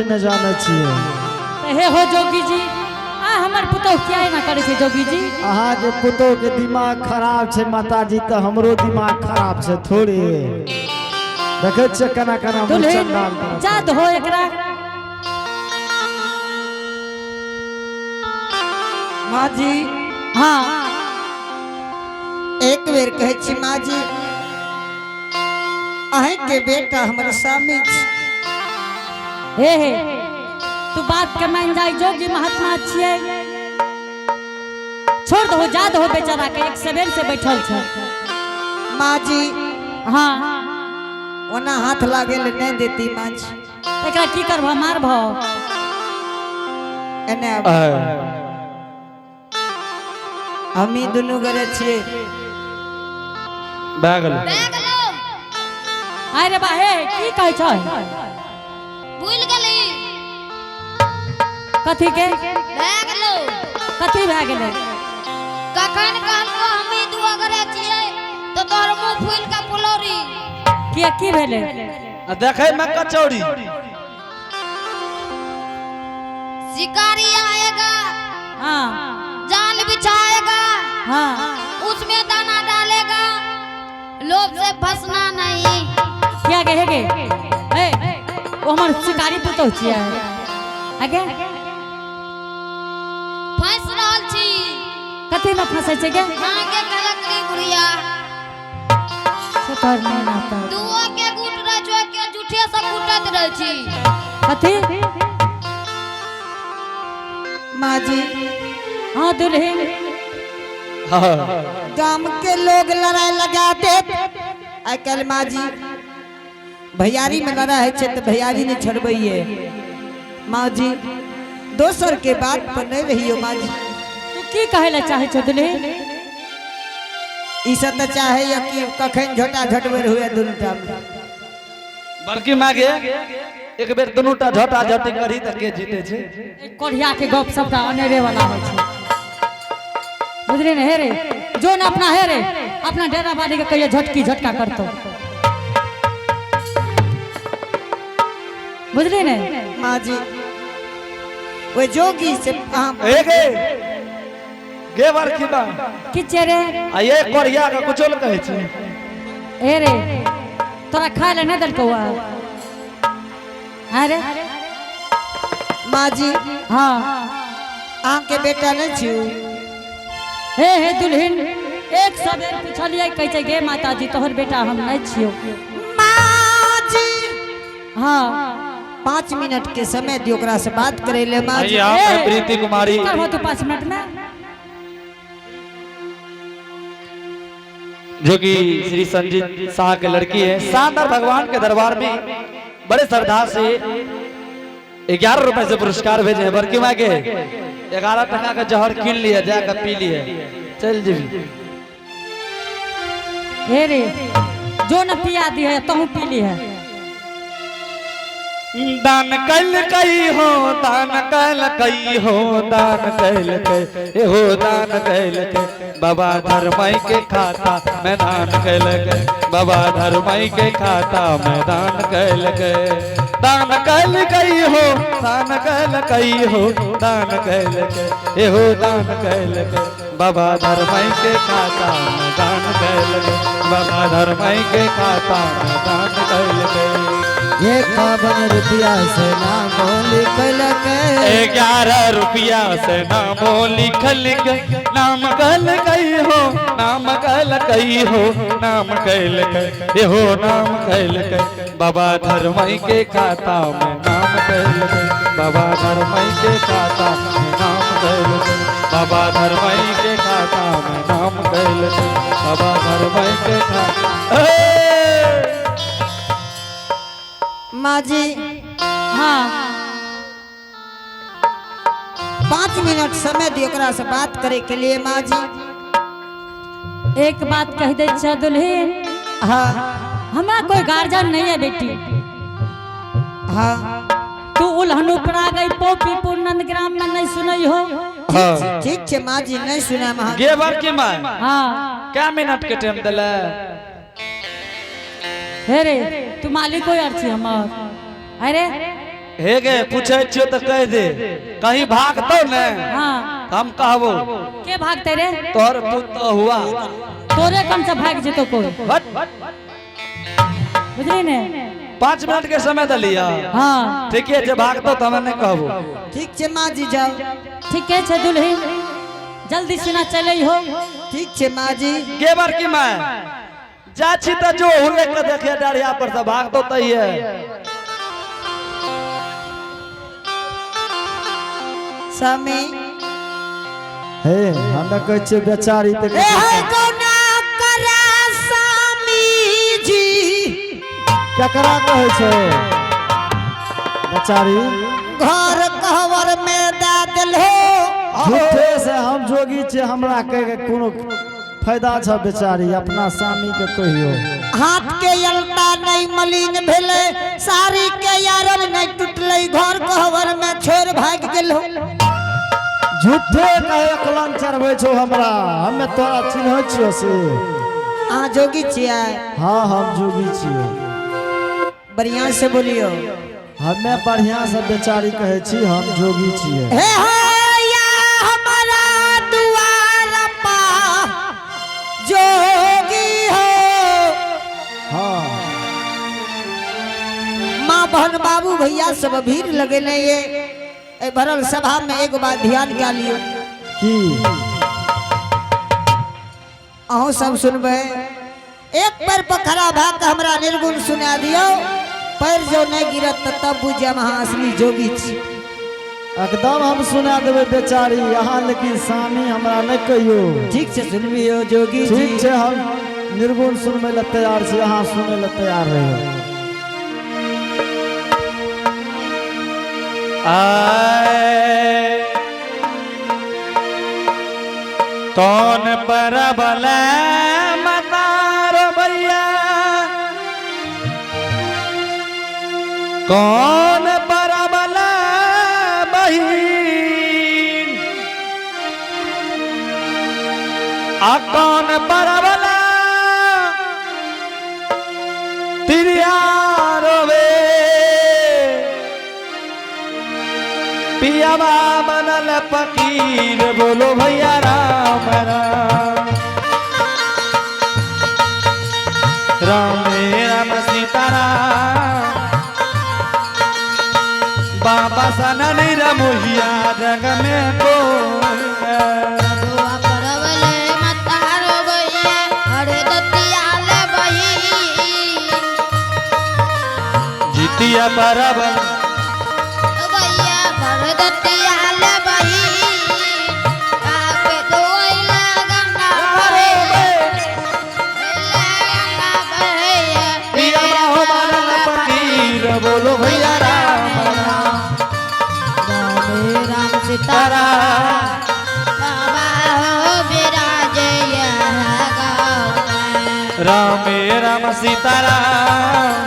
न जाना चाहिए हे हो जोगी जी आ हमर पुतो क्या ना करे छे जोगी जी। अहाँ के पुतो के दिमाग खराब छे माता जी, तो हमरो दिमाग खराब छे थोड़ी। देखे छे कना कना मुचंडाल जा दो एकरा। माँ जी हाँ एक बेर कहे छी माँ जी अहे के बेटा हमारे स्वामी छी। हे तू बात के मान जाई जोगी महात्मा छिए। छोड़ दो जा दो बेचारा के एक सेवेर से बैठल छे। माँ जी हाँ ओना हाथ लागे ले नहीं देती माँ जी। एकरा की करबो मारबो एने हमी दोनों करे छिए बैगल अरे बा हे की कहै छ भूल गली कथी के भाग लो कथी भए गेलै। कखन कहलको हमी दुआ करे छिए तो तोहर मुंह फूल का फुलौरी किया की भेलै। देखे में कचौड़ी शिकारी आएगा हाँ जाल बिछाएगा हाँ उसमें दाना डालेगा लोभ से फंसना नहीं। किया गे हे गे ए ओ हमर शिकारी पुतो छिए आगे फंस रहल छी कथी में फंसै छै गे। हां के गलत नहीं बुढ़िया से तोर नहीं नाता दुओ के गुट रह जो के झूठे से कुटत रह छी। कथी माँ जी हाँ दुल्हन गांव के लोग लड़ाई लगा दे आई कल माँ जी भैयारी में लड़ा है तो भैयारी ने छोड़बैये। माँ जी दोसर के बात पर नहीं रहियो माँ जी। तू की कहे ला चाहे छ दुल्हन। ई सब तो चाहे या कि कखन झोटा झटबर हुए दोनों टाइम बड़की माँ के एक बेर दुनूटा झोटा झटी करी त के जीते छे। कोढ़िया के गप सबटा अनेरे वाला होइ छै बुझली ने। हे रे जो न अपना हे रे अपना डेरा बाड़ी के कहिए झटकी झटका करतो बुझली ने। माँ जी वो जोगी से गे गे बड़की माँ किचे रे आ ये कोरिया का कुचोल कहे छे। हे रे तोरा खाए ले नहीं दलको अरे माँ जी हाँ आम के बेटा नहीं छू। हे दुल्हन एक सबेर पूछलिए कहै छै गे माता जी तोहर बेटा हम नहीं छियो। माँ जी हाँ 5 मिनट के समय दियो ओकरा से बात करे ले माँ जी। प्रीति कुमारी करबो तू 5 मिनट में जो कि श्री संजीत शाह के लड़की है। शानदार भगवान के दरबार में बड़े श्रद्धा से 11 रुपए से पुरस्कार भेजे हैं। बड़की माँ के 11 टका का जहर कीन लिया जाकर पी लिया चल जी। हे रे जो न पिया दी है तहू पी ली है। दान कल कई हो दान कल कई हो दान कल कई हो दान कल कई बाबा धर्मई के खाता मैं दान कल गए बाबा धर्मई के खाता मैं दान कल गए। दान कल कई हो दान कल कई हो दान कल कई हो दान कल गए बाबा धर्मई के खाता मैं दान कल गए बाबा धर्मई के खाता मैं दान कल गए। 51 रुपया से नाम लिखल के 11 रुपया से नामो लिखल गई नाम कल गई हो नाम कल गई हो नाम कल गई हो नाम कल गई बाबा धर्मई के खाता में नाम कल गई बाबा धर्मई के खाता में नाम कल गई बाबा धर्मई के खाता में नाम कल गई बाबा धर्मई के खाता। माँ जी हाँ 5 मिनट समय दियो ओकरा से बात करे के लिए माँ जी। एक बात कह दे छ दुल्हन हाँ हमारा कोई गार्जियन नहीं है बेटी। हाँ तू उल्हन उपरा गई पोपी पूर्णंद ग्राम में नहीं सुनई हो। ठीक छे माँ जी नहीं सुना माँ। गे बड़की माँ हाँ क्या मिनट के टाइम दिला हे रे तू मालिक हो यार छी हमर। अरे हे गे पूछे छियो तो कह दे कहीं भागतो ने हाँ हम कहबो के भागते रे तोहर पुत हुआ तोरे कौन सा भाग जेतो कोई हट बुझली ने 5 मिनट के समय दे लिया हाँ ठीक है जे भागतो तो हमें नहीं कहबो ठीक छे माँ जी जाओ ठीक है दुल्ही जल्दी सिना चले हो ठीक छे माँ जी के बार की मैं जाची तो जो हुले के देखे डारिया पर से भागतो तई है स्वामी हे हमें कहै छियै बेचारी ते ए है कोना करा स्वामी जी केकरा कहै छै बेचारी घर कहवर में दे दिल हो झूठे से हम जोगी छियै हमरा कह के कोनो फायदा छ बेचारी अपना स्वामी के कहियो हाथ के अलता नहीं मलिन भेले साड़ी के यारन नहीं टूटले घर कहवर में छोड़ भाग गेल हो झूठे कहे कलंक चढ़बै छौ हमरा हमे तोरा चिन्है छियो से आ जोगी छियै हाँ हम जोगी छियै बढ़िया से बोलियो हमे बढ़िया से बेचारी कहै छी हम जोगी छियै हे या हमारा दुआर पा जोगी हो हाँ माँ बहन बाबू भैया सब भीड़ लगे नहीं ये ए भरल सभा में एक बात ध्यान क्या लियो की अहो सब सुनबे एक पैर पर खड़ा भाग हमरा निर्गुण सुना दियो पैर जो नहीं गिरत तब बुझे हम असली जोगी छी एकदम हम सुना देबै बेचारी यहाँ लेकिन स्वामी हमरा नहीं कहियो ठीक से सुनबियो जोगी जी ठीक छै हम निर्गुण सुनबै ला तैयार छी अहाँ सुनै ला तैयार रहियो आए कौन परबल मतार भैया कौन परबल बहिन आ कौन परबल तिरिया रोवे पियावा बनल फकीर बोलो भैया राम राम राम राम सीताराम बाबा सननी रमुहिया जग में को दुआ करवले मतारो भैया अरे दतियाल बही जितिया परबल भैया भर दतियाल बही काके दोइला गंगा बहे पियावा हो बनल फकीर बोलो भैया राम राम सीतारा बाबा हो विराजय गाँव राम राम सीताराम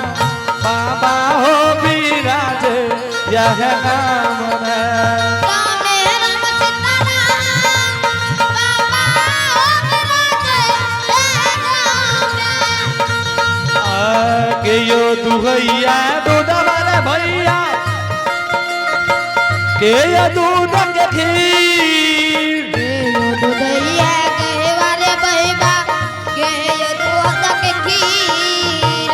बाबा हो विराज यह नाम में राम राम सीतारा बाबा हो विराजय गाँव के यो दुहैया दूध वाले भैया के यो दूध के खीर दुधैया कहे वाले बहिबा के दूध के खीर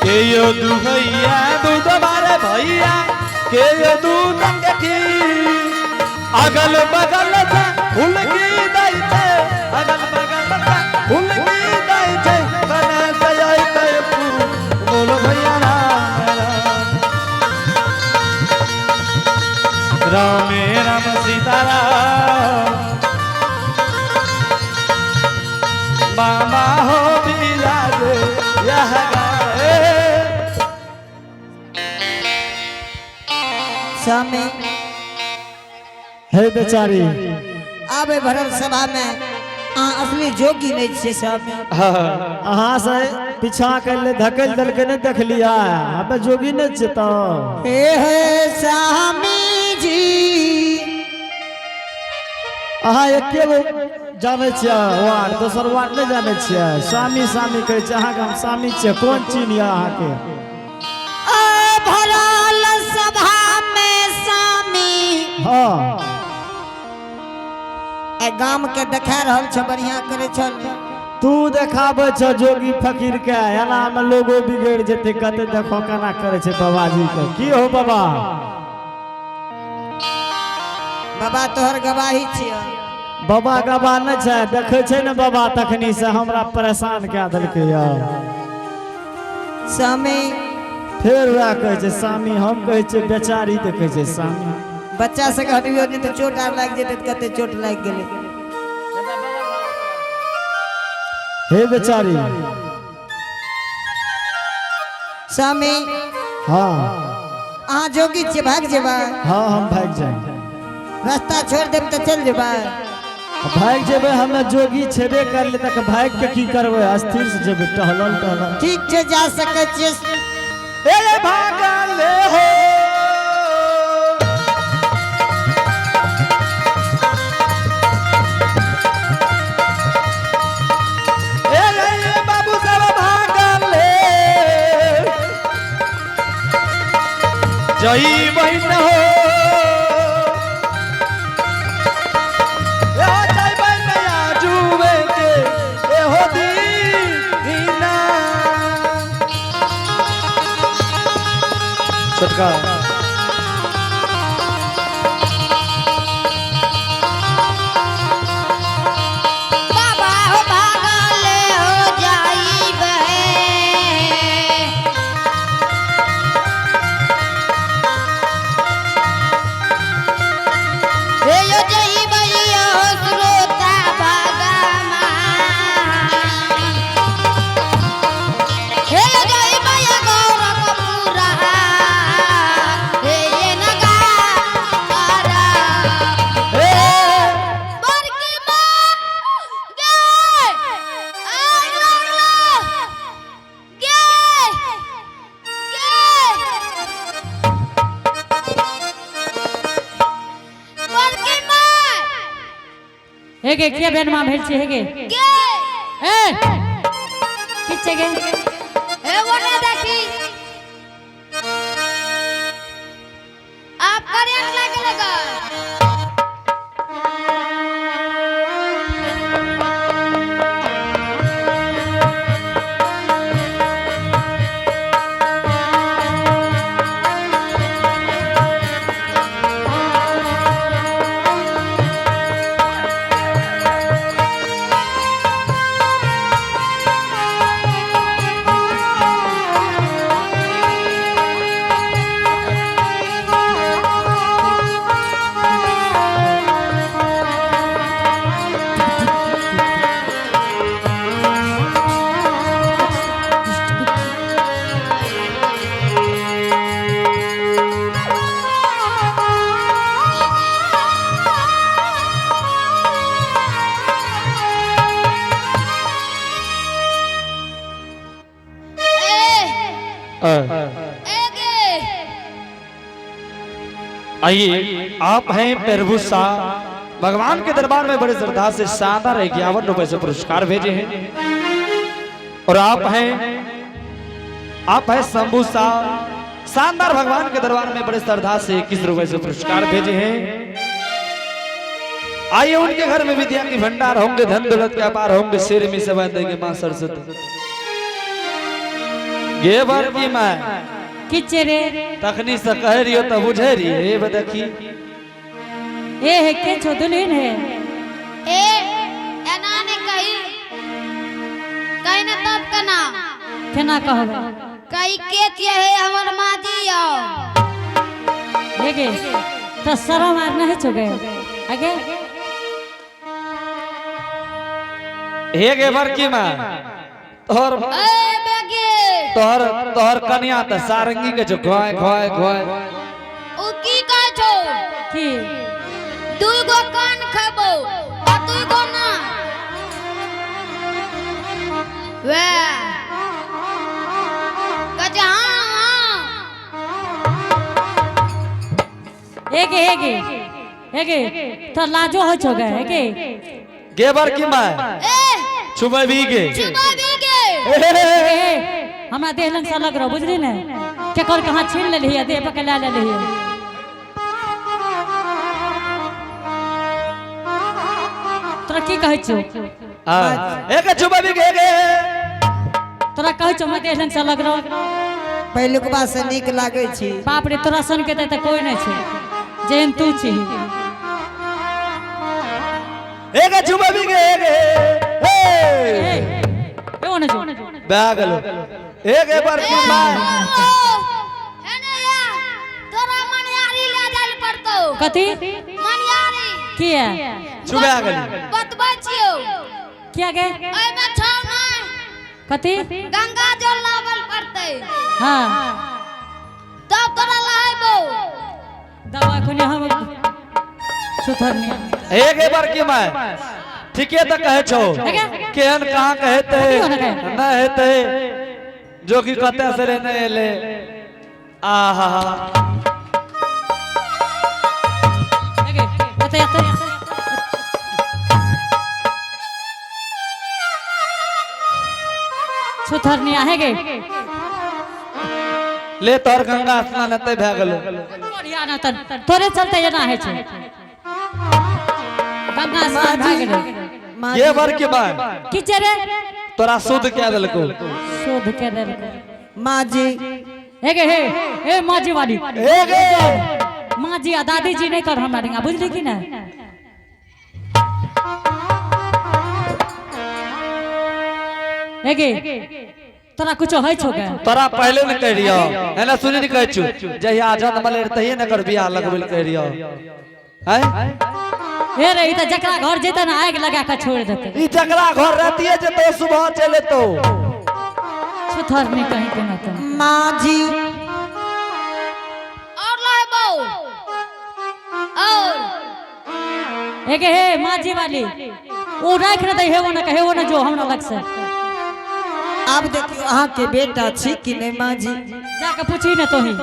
के यो दुहैया दूध वाले भैया के यो दूध के खीर अगल बगल से उलगी दई छे अगल बगल से उलगी दई छे बना दई ते बोलो भैया राम राम सीताराम बाबा हो विराज यह गाए स्वामी हे बेचारी आबे भरल सभा में असली जोगी नहीं छे स्वामी अहाँ से पीछा कर ले धकेल दल के नहीं देख लिया अबे जोगी नहीं चेता हे स्वामी जी अहाँ एके गो जाने छियै वार्ड दोसर वार्ड नहीं जाने छियै स्वामी स्वामी कहै छै अहाँ के हम स्वामी छियै कोन चीज यऽ अहाँ के भरा गाम के देखा रहल छ बढ़िया करे छल। तू देखाबे छ जोगी फकीर के, एना में लोगो बिगड़ जेते, कते देखो केना करे छे बाबाजी के। की हो बाबा? बाबा तोहर गवाही छिय। बाबा गवा न छै, देखे छै न बाबा तखनी से हमरा परेशान कए देलकै या। स्वामी फिर वह कहे छे स्वामी, हम कहे छे बेचारी तो कहे छे स्वामी। बच्चा से हटियो नहीं तो चोट आर लग जेते, कते चोट लग गेले। हे बेचारी। स्वामी हाँ अहाँ जोगी छिय, भाग जेबा? हाँ हम भाग जाए। रास्ता छोड़ देब तो चल जेबा? भाग जेबे, हमें जोगी छेबे कर ले तक भाग के की करबे, अस्थिर से जेबे टहलल टहलल। ठीक छे जा सके छिय। ए भागल हो ए बाबू सब भागल जई बहन हो छोटका बाबा हो भागल हो जाइबे, हे यो जाइबे यो श्रोता भागमा, हे यो जाइबे यो गोरखपुरा, हे ये नगारा, ए बड़की माँ गे आज लगलो गे बड़की माँ हेगे के बेनमा भेल छी हेगे गे ए किछे गे हे बोले देखी आप करेंट लगे लगा आइए आप हैं प्रभु शाह, भगवान के दरबार में बड़े श्रद्धा से शानदार 51 रुपए से पुरस्कार भेजे हैं। और आप हैं शंभू शाह, शानदार भगवान के दरबार में बड़े श्रद्धा से 21 रुपए से पुरस्कार भेजे हैं। आइए उनके घर में विद्या की भंडार होंगे, धन दौलत के अपार होंगे, शेर में से देंगे मां सरस्वती। ये बार की मां किछे रे तखनी से कह रही हो तो बुझे रही है बदखी। ए है के छो दुल्हन है ए एना ने कही कहीं न तब कना केना कहबे कई के छिए है हमर माजी यो हेगे तो शरम आर नहीं छो गए आगे हेगे बड़की मां तोहर ए बेगे तोहर कन्या त सारंगी के जो घोय घोय घोय उ की कह छो की दुई गो कान खबो आ दुई गो ना वे कजा हेगे हेगे हेगे तो लाजो हो छो गए हेगे गे बड़की मां ए छुबे भी गे छुबा भी गे हमरा देह लंग से लग रहो बुझली ने केकर कहां छीन ले लिया देह पकड़ ले लिया की कहै छौ एक चुबा भी गे तोरा कहै छौ मत एहन से लग रहो पहिलुकबा से नीक लागे छी। बाप रे तोरा सन के त कोई नहीं छै जेहन तू छी। एक चुबा भी गे ए ओने जो बैगलो एक बार की मां हेने या तोरा मनियारी ले जाइल पड़तो। कथी मनियारी किया चुबा गेली बतबै छियो किया गे ओइ में छौ नहीं कथी गंगा जल लावल पड़ते हां तब तोरा लाइबो दवा कोने हम सुथरनी एक बार की मां ठीके त कहे छो केहन कहां कहते न हेते जो कि कहते से रे न एले आहा गे बता सुथरनी आहे गे ले तोर गंगा स्नान ते भ गेलो बढ़िया ना तन तोरे चलते एना है छै गंगा स्नान भ गेल माँ ये बार की मां की छै रे तोरा शुद्ध क्या देलको शोध के देल माँ जी हे गे हे माँ जी वाली ए गे माँ जी आ दादी जी नहीं कर हमरा रिंगा बुझली कि ना हे गे तोरा कुछ है छौ गे तोरा पहले न कह रियो एना सुनि न कह छु जहिया आजाद मले तहिए न कर बियाह लगबल कह रियो हैं हे रे ई त जकरा घर जेता ना आग लगा के छोड़ देते ई जकरा घर रहतिए जे तो सुबह चले तो सुथरनी कहीं के ना तन माँ जी और लाइबो और हे गे हे माँ जी वाली ओ राख न दे हेवो न जो हमरा लग से अब देखियो अहाँ के बेटा छी कि नहीं माँ जी। जाके पूछी न तोही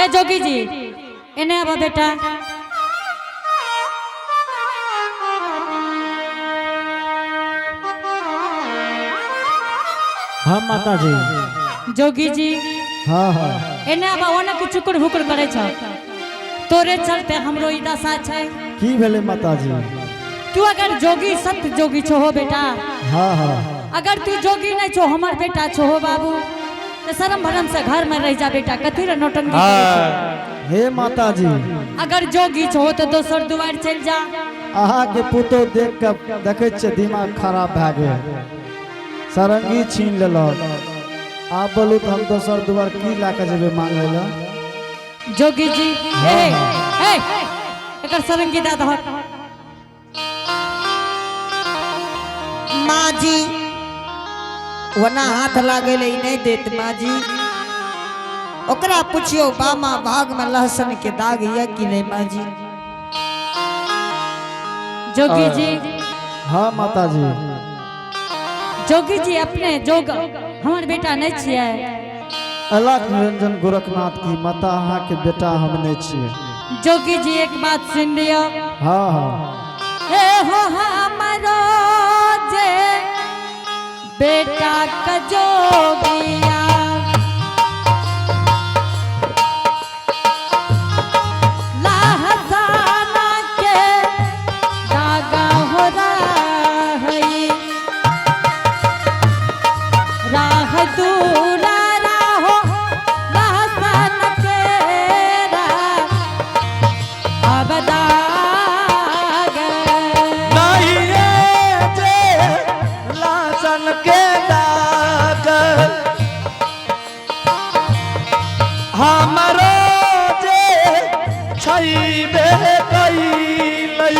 ए जोगी जी एने अब बेटा हाँ माता जी। जोगी जी हाँ हाँ एने अब ओने के चुकुर भुकुर करे छ तोरे चलते हमरो ई दशा छै की भेले माता जी। तू अगर जोगी सत्य जोगी छो हो बेटा हाँ हाँ अगर तू जोगी नहीं छो हमर बेटा छो हो बाबू तो शर्म भरम से घर में रह जा बेटा कथी रे नौटंकी करै छो? हे माता जी अगर जोगी छो तो दोसर दुआर चल जा अहाँ के पुतो देख के देखे छे दिमाग खराब भ गेल सरंगी छीन लेलक आप बोलू तो हम दोसर दुआर की ला के जेबे मांगे ला। जोगी जी हे हे एकर सरंगी दा दहर माँ जी वना हाथ लागे ले नहीं देत माँ जी ओकरा पूछियो बामा भाग में लहसुन के दाग है कि नहीं माँ जी। जोगी जी हाँ माता जी जोगी जी अपने जोग हमर बेटा नहीं छिए अलख निरंजन गोरखनाथ की माता अहाँ के बेटा हम नहीं छिए। जोगी जी एक बात सुन लियो हाँ हाँ हे हो हमरो जे बेटा का जोगिया लहसाना के दागा हो रही राह दूरा राहो लहसन तेरा अबदा नहीं रे जे लासन के दाग हमरो जे छैबे कैलै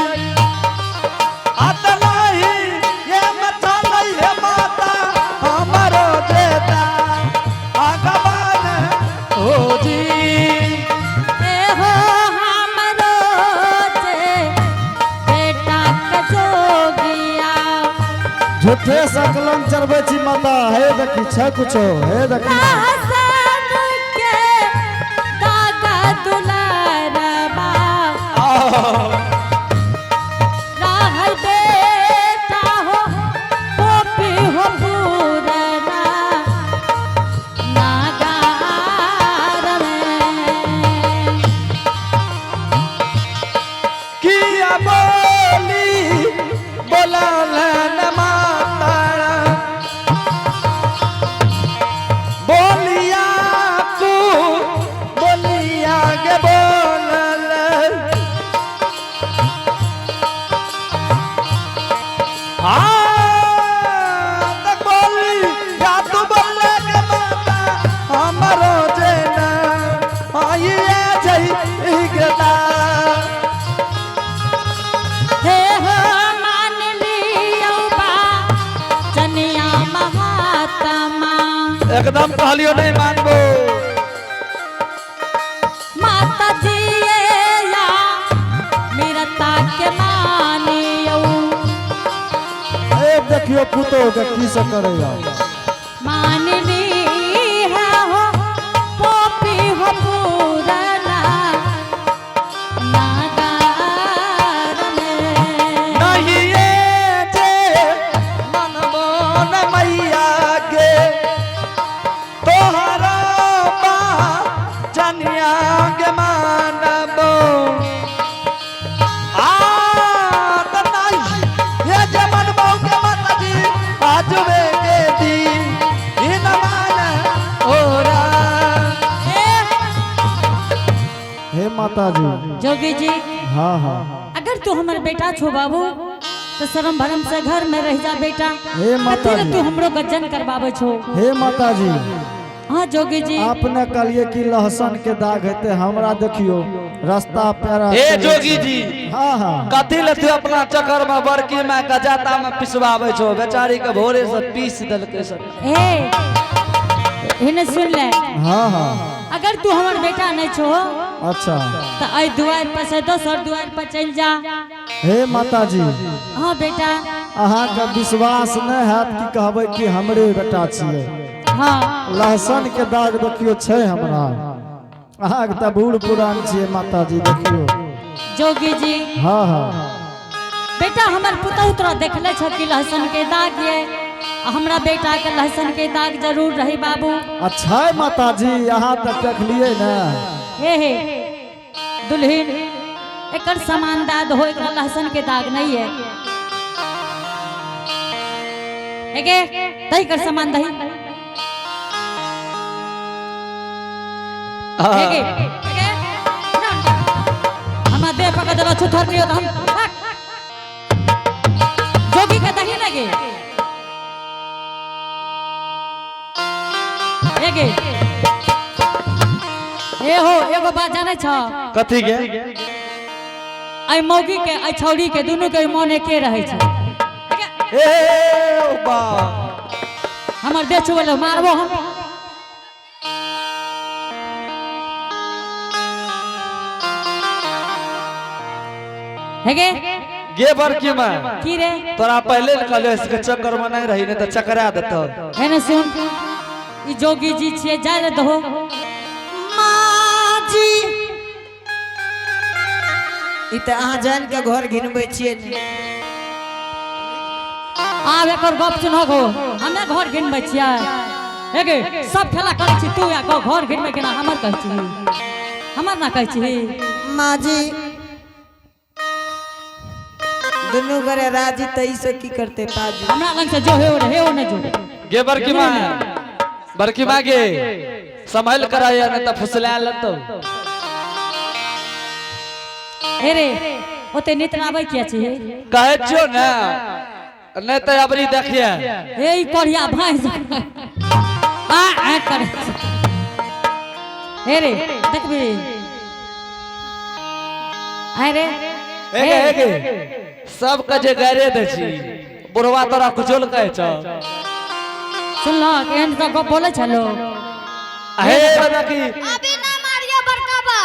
अतलाई ये मचलै हे माता हमरो जेता भगवान हो जी ए हो हमरो जे बेटा का जोगिया झूठे सकलन चढ़बे छी माता हे देखी छै कुछो हे देखी लहसन के दागा दुलारबा राह बेटा हो पोपी हो पूरना नागार में कि बोला न माता बोलिया को बोलिया के बोलल तक बोली या तू बोले के माता हमरो जेना आइए जई गदा हे हो मान लियो बा चनिया महात्मा एकदम कहलियो नहीं मानबो माता जी या मीरता के मानियो ए देखियो पुतो के की से करैया मान ली है हो पोपी हो पूरना नागार में नहीं ये जे मनबो न मैया के तोहरा बा जनिया के मानबो त नहीं ये जे मनबो के माताजी आजवे के दी इ न माने ओरा हे माता जी जोगी जी हाँ हाँ अगर तू हमारे बेटा छो बाबू तो शर्म भरम से घर में रह जा बेटा हे माता कथी ले जी। तू हमरो गज्जन करवावे छो हे माता जी हाँ जोगी जी आपने कहलिए कि लहसुन के दाग हेते हमरा देखियो रास्ता पेरा ए जोगी जी हाँ हाँ कथी ले तू अपना चक्कर में बड़की में गजाता में पिसवावे छो बेचारी के भोरे से पीस देलकै सब ए इन्हें सुन ले हाँ हाँ अगर तू हमार बेटा नहीं छो अच्छा तो आई द्वार पर से दोसर द्वार पर चल जा हे माता जी हाँ बेटा अहाँ का विश्वास नहीं हैत कि कहबै कि हमरे बेटा छियै हाँ लहसुन के दाग देखियो छै हमरा अहाँ के तऽ बूढ़ पुरान छियै माता जी देखियो जोगी जी हाँ हाँ बेटा हमार पुतहु तोरा देखले छ कि लहसुन के दाग ये आ हमरा बेटा के लहसुन के दाग जरूर रही बाबू अच्छा है माता जी अहाँ तक देखलिए ना हे दुल्हन एकर सामान दाद हो एकरा लहसुन के दाग नहीं है एके दही कर सामान दही एके एके हम दे पका देला छुथर नहीं होता हम जोगी के दही लगे एके ए हो एगो बात जाने छ कथी के आई मौगी के आई छौरी के दोनों के मन एके रहे छै ए बा हमर देह छुबल मारबो हम हेगे गे बड़की में की रे तोरा पहले कहले इसके चक्कर में नहीं रही नहीं तो चकरा देतो है ना सुन ई जोगी जी छिए जाय दहो माँ जी इ त अहाँ जान के घर घिनबै छियै आब एकर गप सुनो गो हमे घर गिनबै छियै हेगे सब खेला करै छी तू या घर गिनबै केना हमर कहै छी हमर ना कहै छी माँ जी दुनू गरे राजी तई से की करते पाजी हमरा लंग से जो हे ओ न जो गे बड़की माँ बड़की माँ गे संभाल कराया नहीं तो फुसला लतो हे रे ओते नित आबै किया छी कहे छियो ना नहीं तो अबरी देखिए हे ई कोढ़िया भाई आ करे हे रे देखबी आय रे हेगे सब का जे गरे दे छी बुढ़वा तोरा कुचोल कहे छ सुन ल केहन तो गप बोले छलो हे बना की अभी ना मारिया बड़का बा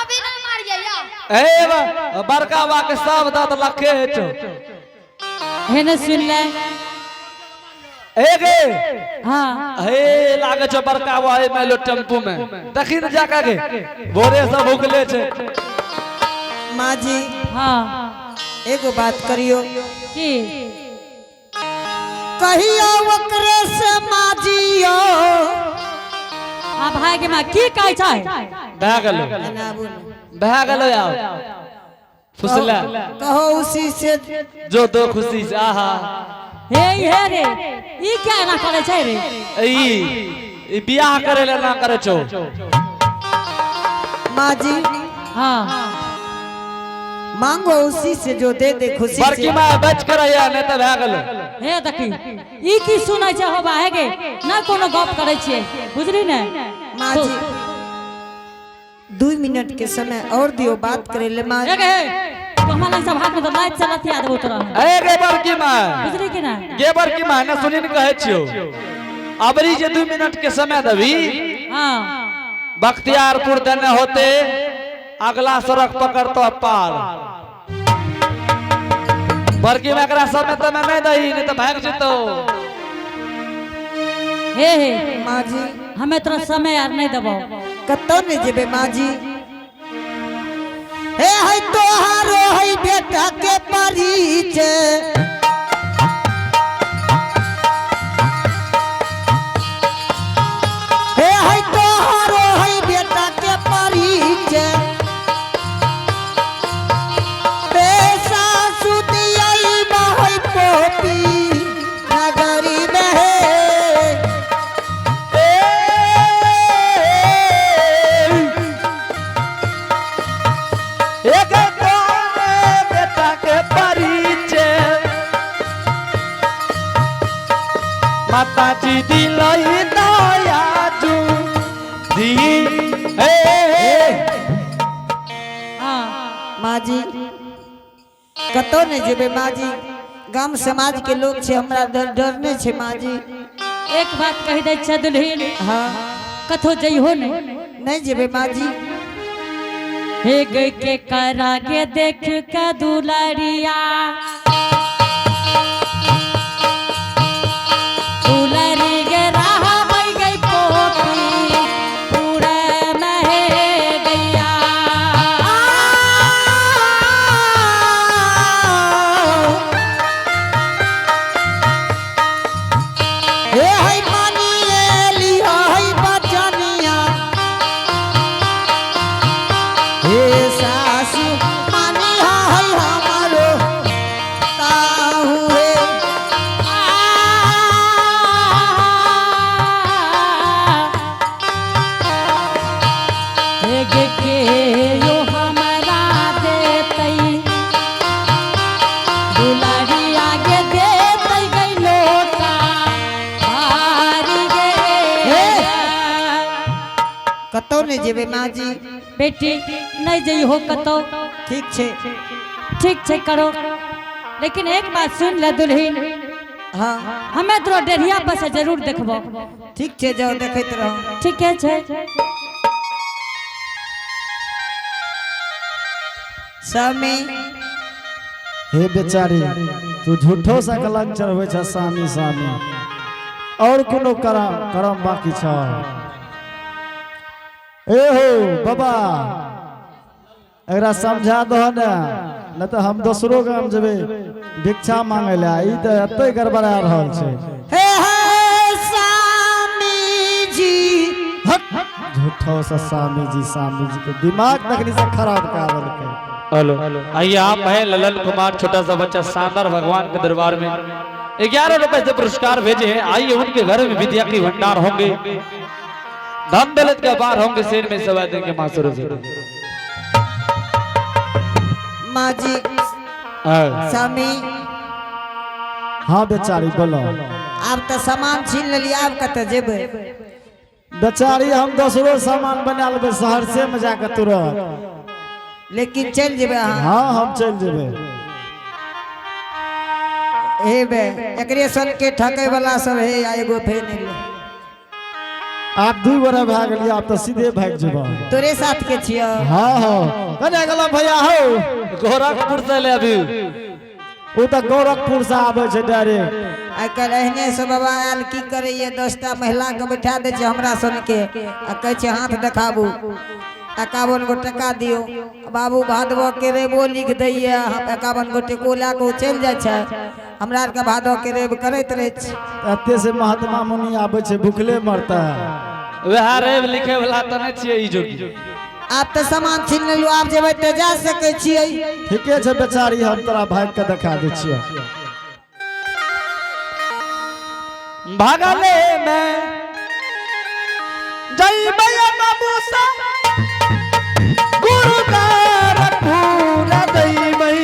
अभी ना मारिया या हे बड़का बा के सब दांत लखे छ हे न सुन ले हेगे हां हे लागे छ बड़का बा ए मेलो टेम्पू में देखी न जाका के भोरे से भूखले छ माँ जी हां एगो बात करियो की कहियो ओकरे से माँ जियो आ भाई के मां की कहै छै भए गेलो एनाबू न। भए गेलो यार फुसला कहो उसी से जो दो खुशी से आहा हे रे ई क्या ना करे छै रे ई बियाह करे ले ना करे छो माँ जी हाँ मांगो उसी से जो दे दे खुशी बड़की से। माँ बच कर आया नहीं तो भए गेल हे देखी ई की सुनै छै होबा है गे ना कोनो गप करे छियै बुझली ने माँ जी 2 मिनट के समय और दियो बात करे ले माँ। हे गे तो हमारा सब हाथ में तो लाइट चलत याद बहुत रहा ए गे बड़की माँ बुझली कि ना गे बड़की माँ ना सुनी न कहे छियो अबरी जे 2 मिनट के समय दबी हाँ बख्तियारपुर देने होते अगला सड़क पकड़तो पार बड़की में एकरा समय तो मैं नहीं दही नहीं तो भाग जतो हे माँ जी हमें तोरा समय यार नहीं देबो कतो ने जेबे माँ जी। हे है तोहारो है बेटा के परिचय हे है तोहारो है बेटा के परिचय पैसा सुदियाई महई पोपी नगरी में है एक बेटा के परिचय माता जी दिलई दया जू दी हाँ माँ जी कतो ने जेबे माँ जी गांव समाज के लोग छे हमरा डरने छे माँ जी। एक बात कह दे छै दुल्हन हाँ कथो जइहो ने नहीं जेबे माँ जी। हे गई के करा के देख के दुलरिया दुलरी गे राह बई गई पोपी पूरे में गैया हे है मानिए लिया है बचनिया हे सासू मानिया है हमारो ताहू रे हे गे के यो हमरा देतई दुलरी आगे देतई गई लोटा हारी गे कतो ने जेबे माँ जी। बेटी नहीं जइहो कतो ठीक छे ठीक छै करो लेकिन एक बात सुन ले दुल्हन हाँ हमें तोरो डेढ़िया पर से जरूर देखबो ठीक छे जाओ देखैत रहो। ठीक है छै स्वामी हे बेचारी तू झूठो सा कलंक चढ़बै छ स्वामी स्वामी और कोनो करम बाकी छ। ए हो बाबा एकरा समझा दह ने न तो हम दोसरो गाम जेबे भिक्षा मांगे ला ई त एते गड़बड़ा रहल छै। हे स्वामी जी झूठो सा स्वामी जी के दिमाग तकनी से खराब कर देलकै। हेलो आइए आप हैं ललन कुमार छोटा सा बच्चा शानदार भगवान के दरबार में 11 रुपए से पुरस्कार भेजे हैं। आइए उनके घर में विद्या की भंडार होंगे धन दौलत के अपार होंगे शेर में सवा देंगे माँ सूरज। माँ जी स्वामी हाँ बेचारी बोलो आप तो सामान छीन लिया आप कत जेबे बेचारी हम दोसरो सामान बना लेबै शहर से में जाकर तुरंत लेकिन चल जेबे अहाँ। हाँ हम चल जेबे। हे बे एकरे सन के ठकै वाला सब है या एगो फे नहीं ले आप 2 बड़ा भाग लिया आप तो सीधे भाग जेबा। तोरे साथ के छियो। हाँ हाँ कने गला भैया हो गोरखपुर से ले अभी वो तो गोरखपुर से आवे छै डायरेक्ट। आइ काल्हि एहने सब बाबा आयल की करे ये 10टा महिला के बैठा दे छै हमरा सन के आ कहे छै हाथ देखाबू 51 गो टका दियो बाबू भादव के रेबो लिख दैये 51 गो टको ला के चल जाय छै हमरा आर के भादव के रेब करैत रहे छै। एते से महात्मा मुनि आवे छै भूखले मरता है। वह रेब लिखे वाला तो नहीं छिए ई जोगी आप तो सामान छीन लेलू आप जेबै तो जा सकै छियै ठीके छै बेचारी हम तोरा भाग के दिखा दै छियै भागले में जय भैया बाबू सा गुरु का पूरा जय भई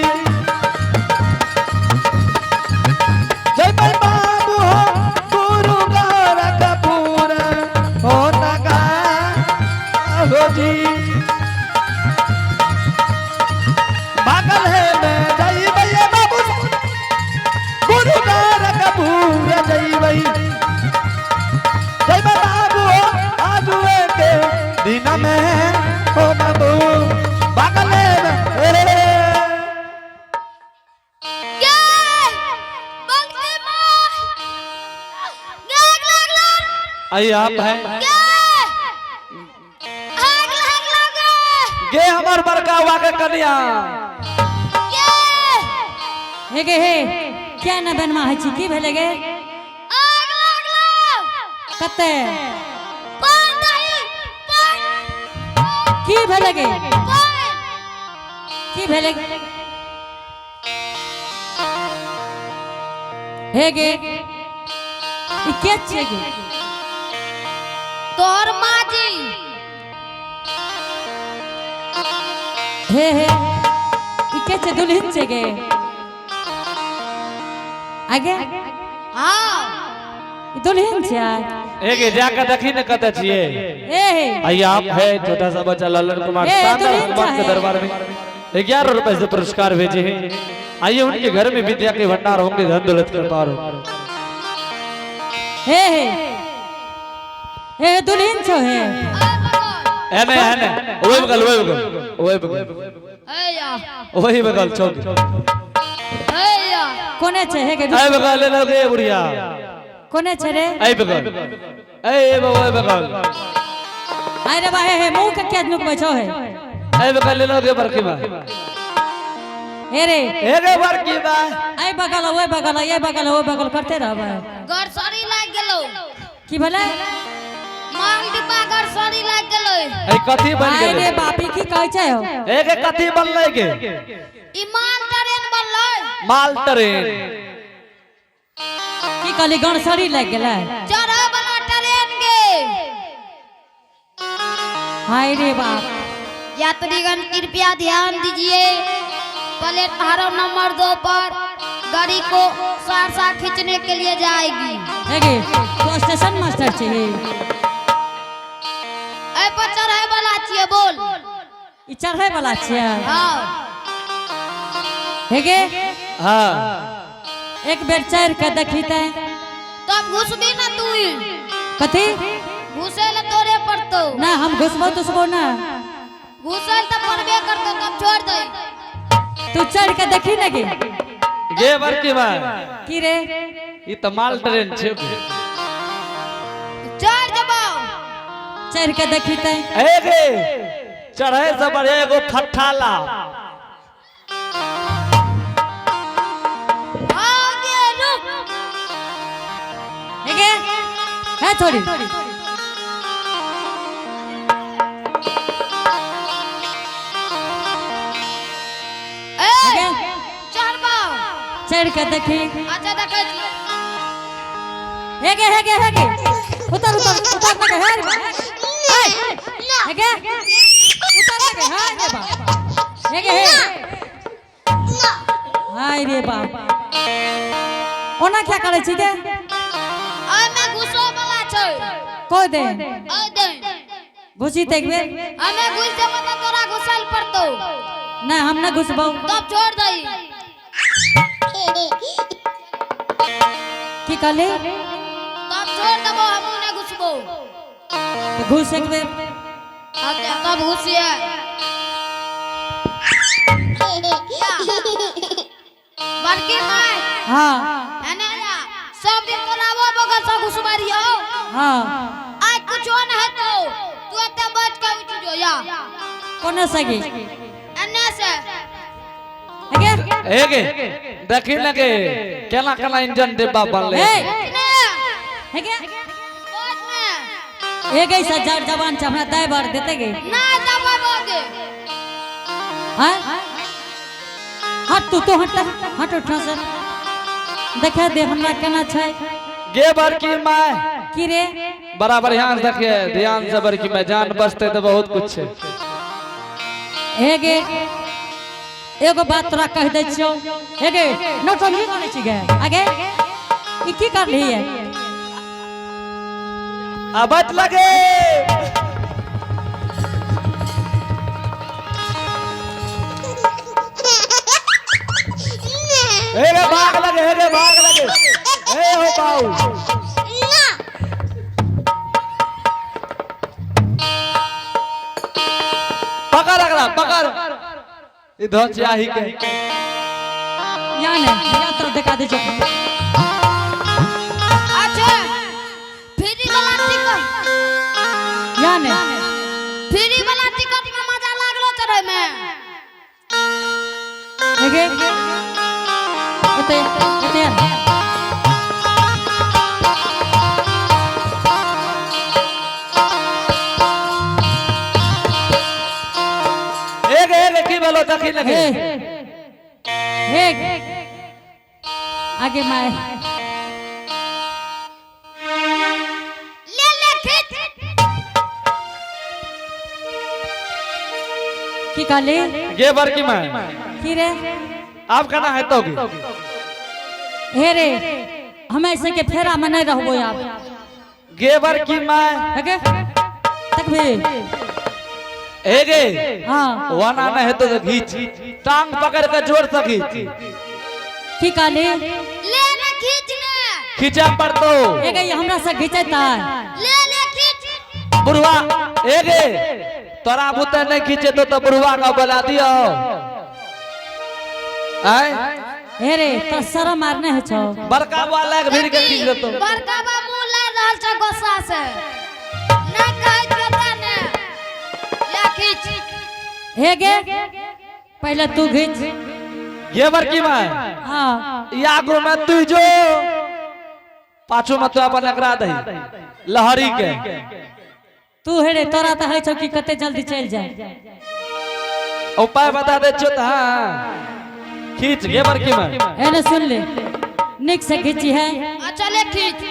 जय भाई बाबू हो गुरु का पूरा हो तका हो जी भागल है मैं जय भैया बाबू गुरु का पूरा जय भई जय बाबू हो आज के दिन में हो बाबू भागले में आई आप है गे हमार बड़का हुआ के कन्या हे गे हे क्या न बनवा है छी की भेले गे कते की भेले गे की भेले हे गे ई के छै गे तोर माँ जी हे हे ई के छै दुल्हन छै गे आगे हाँ ई दुल्हन छै एक जाके देखी न कते छिए ए हे आई आप है छोटा सा बच्चा ललन कुमार ए, शानदार दुल्हन कुमार के है। दरबार में 11 रुपए से पुरस्कार भेजे हैं आइए उनके घर में विद्या के भंडार होंगे धन दौलत के पार हो हे हे हे दुल्हन छो हे है ना ओए बगल वही बगल चौक कोने छै हे गे ए बगल ले लोगे बुढ़िया कोने छै रे ए बगल ए बगल आइ रे बा हे मुंह के क्या नुकबै छो हे ए बगल ले लोगे बरकी बा हे रे एगे बरकी बा आई बगल ओए बगल ये बगल ओ बगल करते रहबे गरसरी लाग गेलो की भेले माल डिब्बा गरसरी लाग गेलो ए कथी बन आइ रे गेले बापी की कहै छै हो एगे कथी बनले गे ई माल ट्रेन बनलो माल ट्रेन की कहली गणसरी लाग गेलै चढ़े वाला ट्रेन गे हाय रे बाप यात्रीगण कृपया ध्यान दीजिए प्लेटफार्म नंबर 2 पर गाड़ी को सहरसा खींचने के लिए जाएगी हे गे तो स्टेशन मास्टर छै हे ए पर चढ़े वाला छिए बोल ई चढ़ै वाला छियै हाँ हे गे हां एक बेर चढ़ के देखी तै तब घुसबी ना तू कथी घुसे ले तोरे पड़तो ना हम घुसबो तुसबो ना घुसे तो पड़बे करतो तब छोड़ दे तू चढ़ के देखी ना गे गे बरकी बा की रे ई त माल ट्रेन छै चढ़ जबो चढ़ के देखी तै एगे चढ़े से बढ़े एगो ठठाला आगे रुक हे गे है छोड़ी ए गे चढ़बो चढ़ के देखी अच्छा देखे हे गे उतर ना गे हे गे उतर ना गे हाय रे बाप हे गे हाय रे बाप ओना क्या करे छी गे आई में घुसो वाला छै कोई दे आई दे घुसी त एक बेर हमें घुस जब तो तोरा घुसल पड़तो ना हम ना घुसबौ तब छोड़ दई की कहले तब छोड़ देबो हम ने घुसबो तो घुस एक बेर अच्छा तब घुसिए बड़की माय हां एने जा सब दिन तोरा वो बगल से घुसबारियो हां आज कुछ न हेतो तू एते बच के उठ जो या कोना सगे एने से हे गे एगे देखी लगे केना केना इंजन डिब्बा बनले हे ने हे गे बोझ में हे गे से जवान छ हमरा दाई बार देते गे ना दबो आगे हैं हट तू हट हट उठना से देखा दे हमरा केना छै गे बड़की माय की रे बड़ा बढ़िया से देखिए ध्यान से बड़की माय जान बचते तो बहुत कुछ है। हे गे एगो बात तोरा कह दै छियो हे गे नौटंकी करै छी गे आगे ई की कर ली है अबत लगे हे रे भाग लगे हे हो पाऊ पकड़ अगला पकड़ इधर चाही के यहाँ ने यहाँ तरफ दिखा दे जो अच्छा फ्री वाला टिकट यहाँ ने फ्री वाला टिकट में मजा लागलो चढ़े में हे गे ओते की बोलो देखी लगे हे आगे माय ले खींच की काले गे बड़की माय की रे आप कहना है तो हे रे हम ऐसे के फेरा में नहीं रहबो आप गे बड़की माय हे तक भी हे गे हां वाना न है तो खींच टांग पकड़ के जोर से खींच की काले ले खींचने खींचा पर तो हे गे हमरा से खींचता ले खींच बुढ़वा हे गे तोरा बुते नहीं खींचे तो बुढ़वा का बुला दियो आय हे रे तो शर्म मारने है छो बड़का वाला के भीड़ के खींच देतो बड़का बा मुंह ला रहल छ गुस्सा से ना कह पता ने ले खींच हे गे पहले तू खींच ये बड़की माय हां या गो में तू जो पाछू में तो अपन एकरा दही लहरी के तू हे रे तोरा तो है छो कि कते जल्दी चल जाए उपाय बता दे छो त हां खींच गे बड़की माय एने सुन ले निक से खींची है अच्छा ले खींच